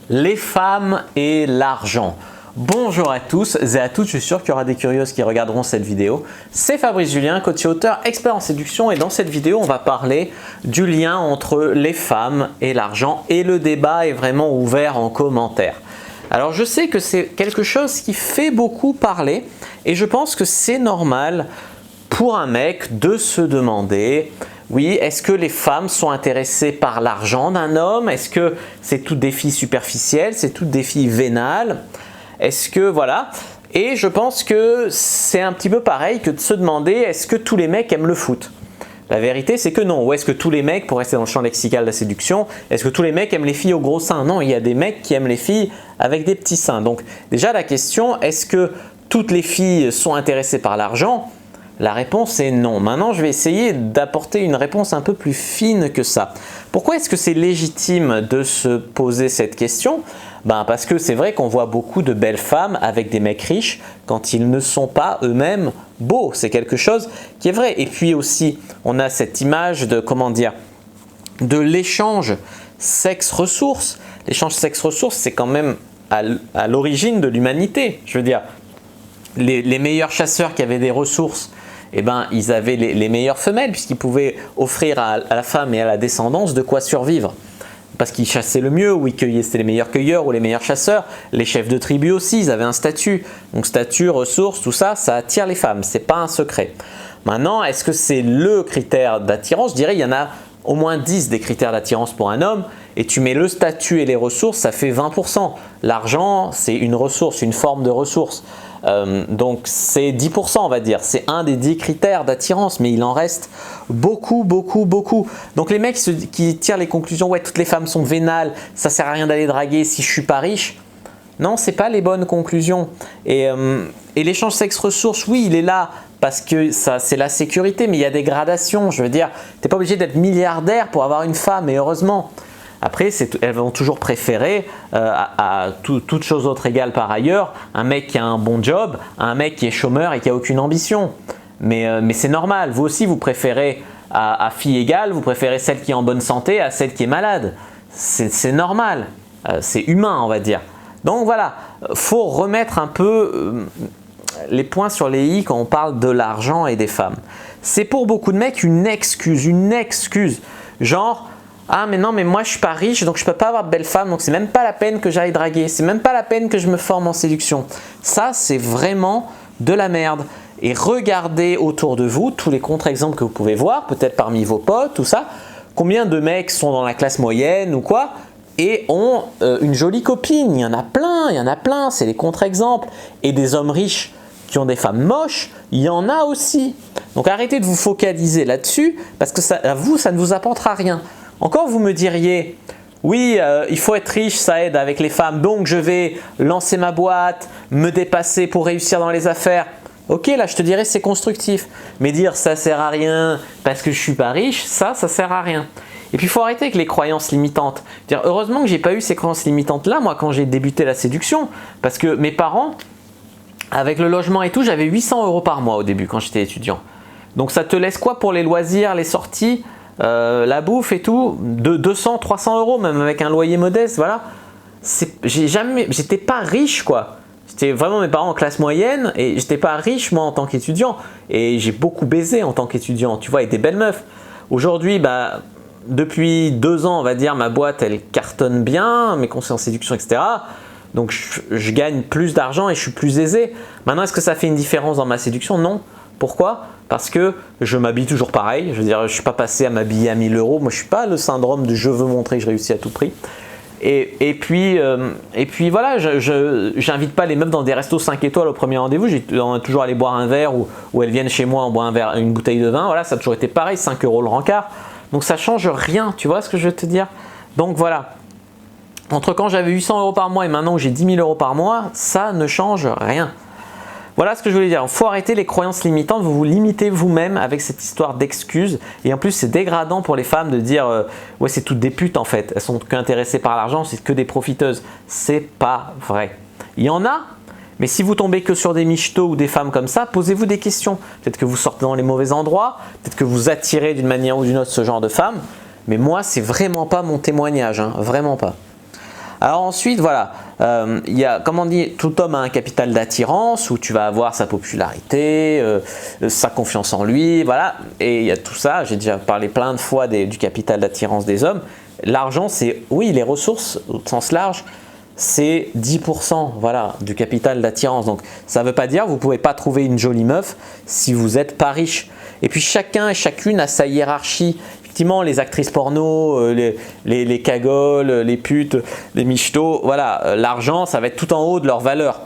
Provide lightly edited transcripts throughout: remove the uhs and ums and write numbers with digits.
Les femmes et l'argent. Bonjour à tous et à toutes, je suis sûr qu'il y aura des curieuses qui regarderont cette vidéo. C'est Fabrice Julien, coach et auteur, expert en séduction, et dans cette vidéo, on va parler du lien entre les femmes et l'argent, et le débat est vraiment ouvert en commentaire. Alors je sais que c'est quelque chose qui fait beaucoup parler et je pense que c'est normal pour un mec de se demander: oui, est-ce que les femmes sont intéressées par l'argent d'un homme? Est-ce que c'est toutes des filles superficielles? C'est toutes des filles vénales? Est-ce que voilà? Et je pense que c'est un petit peu pareil que de se demander: est-ce que tous les mecs aiment le foot? La vérité, c'est que non. Ou est-ce que tous les mecs, pour rester dans le champ lexical de la séduction, est-ce que tous les mecs aiment les filles aux gros seins? Non, il y a des mecs qui aiment les filles avec des petits seins. Donc déjà la question, est-ce que toutes les filles sont intéressées par l'argent? La réponse est non. Maintenant, je vais essayer d'apporter une réponse un peu plus fine que ça. Pourquoi est-ce que c'est légitime de se poser cette question? Parce que c'est vrai qu'on voit beaucoup de belles femmes avec des mecs riches quand ils ne sont pas eux-mêmes beaux. C'est quelque chose qui est vrai. Et puis aussi, on a cette image de, comment dire, de l'échange sexe-ressources. L'échange sexe-ressources, c'est quand même à l'origine de l'humanité. Je veux dire, les meilleurs chasseurs qui avaient des ressources, ils avaient les meilleures femelles puisqu'ils pouvaient offrir à la femme et à la descendance de quoi survivre. Parce qu'ils chassaient le mieux, ou ils cueillaient, c'était les meilleurs cueilleurs ou les meilleurs chasseurs. Les chefs de tribu aussi, ils avaient un statut. Donc statut, ressources, tout ça, ça attire les femmes, c'est pas un secret. Maintenant, est-ce que c'est le critère d'attirance? Je dirais il y en a au moins 10 des critères d'attirance pour un homme, et tu mets le statut et les ressources, ça fait 20%. L'argent, c'est une ressource, une forme de ressource. Donc c'est 10% on va dire, c'est un des 10 critères d'attirance, mais il en reste beaucoup. Donc les mecs qui tirent les conclusions: ouais, toutes les femmes sont vénales, ça sert à rien d'aller draguer si je suis pas riche. Non, c'est pas les bonnes conclusions. Et l'échange sexe-ressources, oui, il est là parce que ça, c'est la sécurité, mais il y a des gradations. Je veux dire, tu n'es pas obligé d'être milliardaire pour avoir une femme, et heureusement. Après, elles vont toujours préférer, à toute chose autre égale par ailleurs, un mec qui a un bon job, à un mec qui est chômeur et qui n'a aucune ambition. Mais c'est normal, vous aussi vous préférez à fille égale, vous préférez celle qui est en bonne santé à celle qui est malade. C'est normal, c'est humain on va dire. Donc voilà, il faut remettre un peu les points sur les i quand on parle de l'argent et des femmes. C'est pour beaucoup de mecs une excuse. Genre: ah mais non, mais moi je suis pas riche donc je peux pas avoir de belles femmes, donc c'est même pas la peine que j'aille draguer, c'est même pas la peine que je me forme en séduction. Ça c'est vraiment de la merde. Et regardez autour de vous tous les contre-exemples que vous pouvez voir, peut-être parmi vos potes, tout ça. Combien de mecs sont dans la classe moyenne ou quoi et ont une jolie copine? Il y en a plein, c'est les contre-exemples. Et des hommes riches qui ont des femmes moches, il y en a aussi. Donc arrêtez de vous focaliser là-dessus parce que ça, à vous, ça ne vous apportera rien. Encore vous me diriez: oui, il faut être riche, ça aide avec les femmes, donc je vais lancer ma boîte, me dépasser pour réussir dans les affaires. Ok, là je te dirais c'est constructif, mais dire ça sert à rien parce que je suis pas riche, ça sert à rien. Et puis il faut arrêter avec les croyances limitantes. Dire, heureusement que j'ai pas eu ces croyances limitantes là, moi quand j'ai débuté la séduction, parce que mes parents, avec le logement et tout, j'avais 800 € par mois au début quand j'étais étudiant. Donc ça te laisse quoi pour les loisirs, les sorties, la bouffe et tout? De 200, 300 € même avec un loyer modeste, voilà. J'étais pas riche quoi. J'étais vraiment mes parents en classe moyenne et j'étais pas riche moi en tant qu'étudiant. Et j'ai beaucoup baisé en tant qu'étudiant, tu vois, avec des belles meufs. Aujourd'hui, depuis 2 ans, on va dire, ma boîte elle cartonne bien, mes conseils en séduction, etc. Donc je gagne plus d'argent et je suis plus aisé. Maintenant, est-ce que ça fait une différence dans ma séduction? Non. Pourquoi? Parce que je m'habille toujours pareil. Je veux dire, je ne suis pas passé à m'habiller à 1000 €. Moi, je ne suis pas le syndrome de je veux montrer que je réussis à tout prix. Et puis voilà, je n'invite pas les meufs dans des restos 5 étoiles au premier rendez-vous. J'ai toujours allé boire un verre ou elles viennent chez moi, on boit une bouteille de vin. Voilà, ça a toujours été pareil, 5 € le rencard. Donc ça ne change rien, tu vois ce que je veux te dire? Donc voilà, entre quand j'avais 800 € par mois et maintenant où j'ai 10 000 € par mois, ça ne change rien. Voilà ce que je voulais dire. Il faut arrêter les croyances limitantes, vous vous limitez vous-même avec cette histoire d'excuses. Et en plus, c'est dégradant pour les femmes de dire ouais, c'est toutes des putes en fait. Elles sont qu'intéressées par l'argent, c'est que des profiteuses. C'est pas vrai. Il y en a, mais si vous tombez que sur des michetots ou des femmes comme ça, posez-vous des questions. Peut-être que vous sortez dans les mauvais endroits, peut-être que vous attirez d'une manière ou d'une autre ce genre de femmes. Mais moi, c'est vraiment pas mon témoignage, hein, vraiment pas. Alors ensuite, voilà, il y a, comme on dit, tout homme a un capital d'attirance où tu vas avoir sa popularité, sa confiance en lui, voilà. Et il y a tout ça, j'ai déjà parlé plein de fois du capital d'attirance des hommes. L'argent, c'est, oui, les ressources au sens large, c'est 10% voilà, du capital d'attirance. Donc ça ne veut pas dire que vous ne pouvez pas trouver une jolie meuf si vous n'êtes pas riche. Et puis chacun et chacune a sa hiérarchie. Effectivement, les actrices porno, les cagoles, les putes, les michetots, voilà, l'argent, ça va être tout en haut de leur valeur,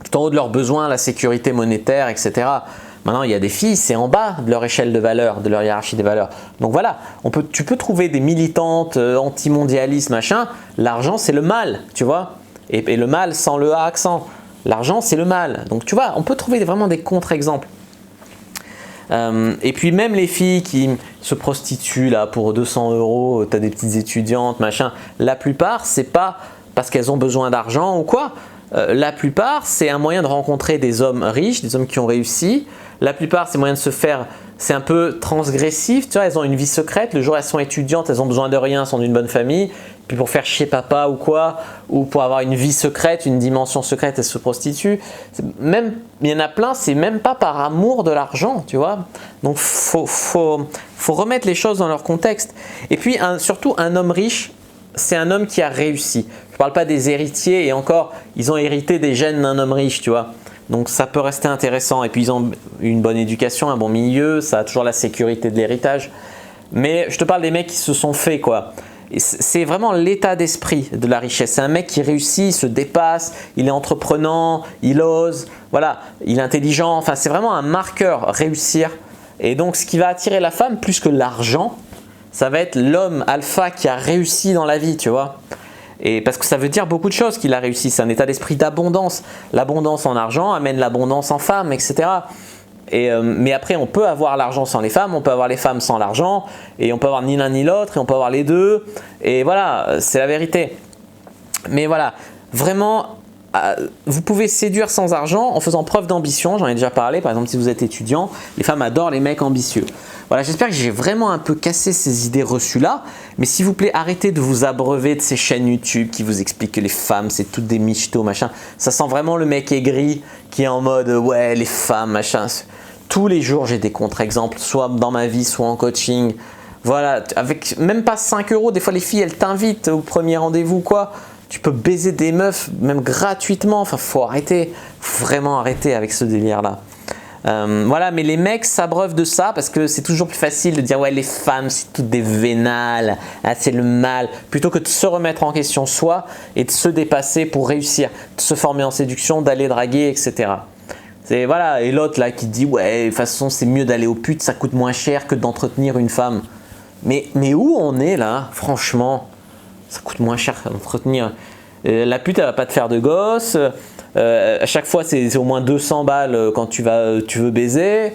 tout en haut de leurs besoins, la sécurité monétaire, etc. Maintenant, il y a des filles, c'est en bas de leur échelle de valeur, de leur hiérarchie des valeurs. Donc voilà, tu peux trouver des militantes anti-mondialistes, machin. L'argent, c'est le mal, tu vois. Et le mal sans le A accent. L'argent, c'est le mal. Donc tu vois, on peut trouver vraiment des contre-exemples. Et puis même les filles qui se prostituent là pour 200 €, tu as des petites étudiantes, machin. La plupart, c'est pas parce qu'elles ont besoin d'argent ou quoi. La plupart, c'est un moyen de rencontrer des hommes riches, des hommes qui ont réussi. La plupart, c'est moyen de se faire, c'est un peu transgressif, tu vois, elles ont une vie secrète. Le jour où elles sont étudiantes, elles ont besoin de rien, elles sont d'une bonne famille. Puis pour faire chier papa ou quoi, ou pour avoir une vie secrète, une dimension secrète, elles se prostituent. Même, il y en a plein, c'est même pas par amour de l'argent, tu vois. Donc faut remettre les choses dans leur contexte. Et puis surtout, un homme riche, c'est un homme qui a réussi. Je ne parle pas des héritiers, et encore, ils ont hérité des gènes d'un homme riche, tu vois. Donc ça peut rester intéressant. Et puis ils ont une bonne éducation, un bon milieu, ça a toujours la sécurité de l'héritage. Mais je te parle des mecs qui se sont faits, quoi. C'est vraiment l'état d'esprit de la richesse. C'est un mec qui réussit, il se dépasse, il est entreprenant, il ose, voilà, il est intelligent. Enfin, c'est vraiment un marqueur, réussir. Et donc, ce qui va attirer la femme plus que l'argent, ça va être l'homme alpha qui a réussi dans la vie, tu vois. Et parce que ça veut dire beaucoup de choses qu'il a réussi. C'est un état d'esprit d'abondance. L'abondance en argent amène l'abondance en femmes, etc. Mais après, on peut avoir l'argent sans les femmes, on peut avoir les femmes sans l'argent, et on peut avoir ni l'un ni l'autre, et on peut avoir les deux. Et voilà, c'est la vérité. Mais voilà, vraiment, vous pouvez séduire sans argent en faisant preuve d'ambition. J'en ai déjà parlé. Par exemple, si vous êtes étudiant, les femmes adorent les mecs ambitieux. Voilà, j'espère que j'ai vraiment un peu cassé ces idées reçues-là. Mais s'il vous plaît, arrêtez de vous abreuver de ces chaînes YouTube qui vous expliquent que les femmes, c'est toutes des michetots, machin. Ça sent vraiment le mec aigri qui est en mode « ouais, les femmes, machin ». Tous les jours, j'ai des contre-exemples, soit dans ma vie, soit en coaching. Voilà, avec même pas 5 €, des fois les filles, elles t'invitent au premier rendez-vous, quoi. Tu peux baiser des meufs, même gratuitement. Enfin, faut arrêter, faut vraiment arrêter avec ce délire-là. Voilà, mais les mecs s'abreuvent de ça parce que c'est toujours plus facile de dire ouais, les femmes c'est toutes des vénales, ah, c'est le mal, plutôt que de se remettre en question soi et de se dépasser pour réussir, de se former en séduction, d'aller draguer, etc. Voilà, et l'autre là qui dit ouais, de toute façon c'est mieux d'aller aux putes, ça coûte moins cher que d'entretenir une femme. Mais où on est là, franchement? Ça coûte moins cher d'entretenir. La pute, elle va pas te faire de gosse. À chaque fois, c'est au moins 200 balles quand tu veux baiser.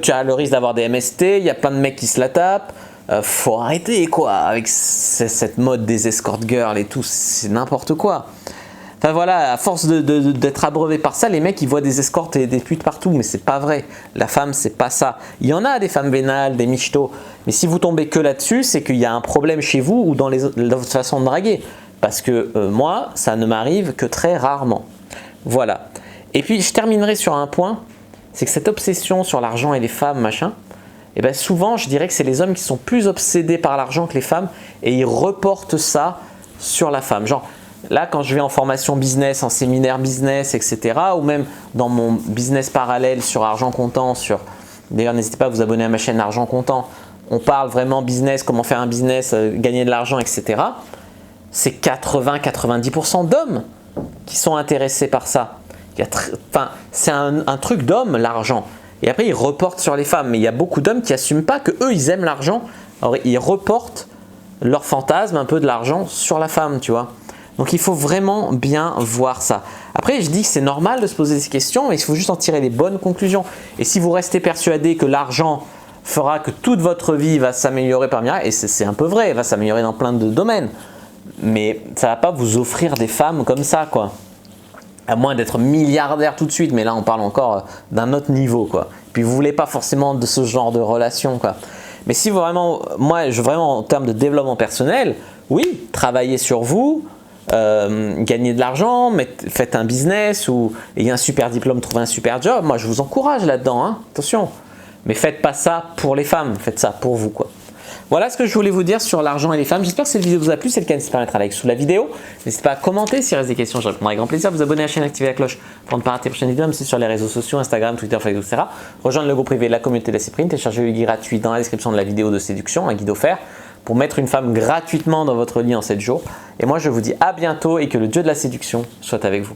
Tu as le risque d'avoir des MST. Il y a plein de mecs qui se la tapent. Faut arrêter, quoi, avec cette mode des escort girls et tout. C'est n'importe quoi. Enfin voilà, à force d'être abreuvé par ça, les mecs ils voient des escortes et des putes partout, mais c'est pas vrai. La femme, c'est pas ça. Il y en a des femmes vénales, des michetots, mais si vous tombez que là-dessus, c'est qu'il y a un problème chez vous ou dans votre façon de draguer. Parce que moi, ça ne m'arrive que très rarement. Voilà. Et puis je terminerai sur un point, c'est que cette obsession sur l'argent et les femmes, machin, et bien souvent je dirais que c'est les hommes qui sont plus obsédés par l'argent que les femmes et ils reportent ça sur la femme. Genre, là, quand je vais en formation business, en séminaire business, etc., ou même dans mon business parallèle sur argent comptant, d'ailleurs n'hésitez pas à vous abonner à ma chaîne Argent Comptant, on parle vraiment business, comment faire un business, gagner de l'argent, etc. C'est 80-90% d'hommes qui sont intéressés par ça. C'est un truc d'homme, l'argent. Et après, ils reportent sur les femmes. Mais il y a beaucoup d'hommes qui n'assument pas qu'eux, ils aiment l'argent. Alors, ils reportent leur fantasme un peu de l'argent sur la femme, tu vois. Donc il faut vraiment bien voir ça. Après, je dis que c'est normal de se poser ces questions, mais il faut juste en tirer les bonnes conclusions. Et si vous restez persuadé que l'argent fera que toute votre vie va s'améliorer par miracle, et c'est un peu vrai, elle va s'améliorer dans plein de domaines, mais ça ne va pas vous offrir des femmes comme ça, quoi. À moins d'être milliardaire tout de suite, mais là on parle encore d'un autre niveau, quoi. Puis vous ne voulez pas forcément de ce genre de relation, quoi. Mais si vraiment, moi, vraiment en termes de développement personnel, oui, travaillez sur vous, gagner de l'argent, faites un business ou ayez un super diplôme, trouvez un super job. Moi, je vous encourage là-dedans, hein, attention. Mais faites pas ça pour les femmes, faites ça pour vous, quoi. Voilà ce que je voulais vous dire sur l'argent et les femmes. J'espère que cette vidéo vous a plu. Si c'est le cas, n'hésitez pas à mettre un like sous la vidéo. N'hésitez pas à commenter s'il reste des questions, je répondrai avec grand plaisir. Vous abonner à la chaîne, activer la cloche pour ne pas rater les prochaines vidéos, même si sur les réseaux sociaux, Instagram, Twitter, Facebook, etc. Rejoindre le groupe privé de la communauté de la Cyprine, télécharger le guide gratuit dans la description de la vidéo de séduction, un guide offert pour mettre une femme gratuitement dans votre lit en 7 jours. Et moi, je vous dis à bientôt et que le dieu de la séduction soit avec vous.